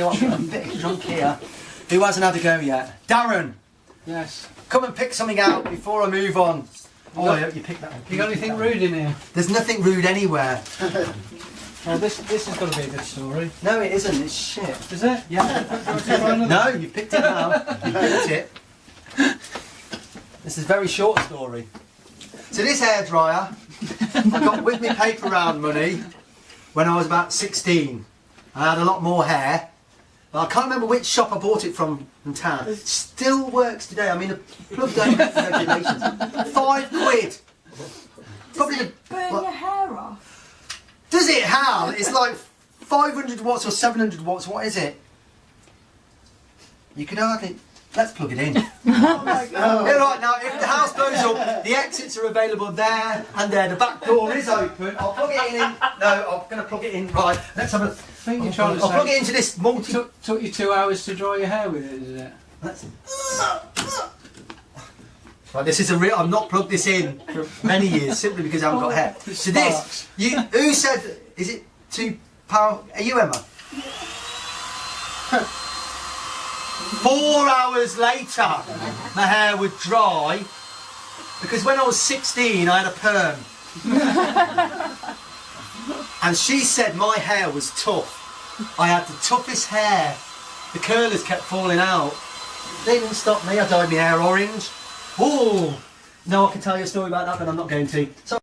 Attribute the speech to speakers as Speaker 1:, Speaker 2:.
Speaker 1: you what, I'm a bit drunk here. Who hasn't had a go yet? Darren!
Speaker 2: Yes.
Speaker 1: Come and pick something out before I move on. Oh, you picked that one.
Speaker 2: You got anything rude in here?
Speaker 1: There's nothing rude anywhere.
Speaker 2: Oh, this has got to be a good story.
Speaker 1: No, it isn't. It's shit.
Speaker 2: Is it?
Speaker 1: Yeah. No, you picked it now. You picked it. This is a very short story. So this hairdryer, I got with me paper round money when I was about 16. I had a lot more hair. I can't remember which shop I bought it from in town. It still works today. I mean, the plug don't have regulations. £5. Probably the,
Speaker 3: Burn your hair off.
Speaker 1: Does it? How? It's like 500 watts or 700 watts. What is it? You could hardly. Let's plug it in.
Speaker 3: Oh my God.
Speaker 1: Yeah, right, now, if the house blows up, the exits are available there and there. The back door is open. I'll plug it in. No, I'm going to plug it in. Right, let's have a.
Speaker 2: I think you're trying to
Speaker 1: I'll
Speaker 2: say
Speaker 1: plug it into this multi.
Speaker 2: took you 2 hours to dry your hair with it, is it?
Speaker 1: Let's. Right, this is a real. I've not plugged this in for many years simply because I haven't got hair. So this, who said? Is it too powerful? Are you Emma? 4 hours later, my hair would dry because when I was 16, I had a perm. And she said my hair was tough. I had the toughest hair. The curlers kept falling out. They didn't stop me. I dyed my hair orange. Oh, no, I can tell you a story about that, but I'm not going to. So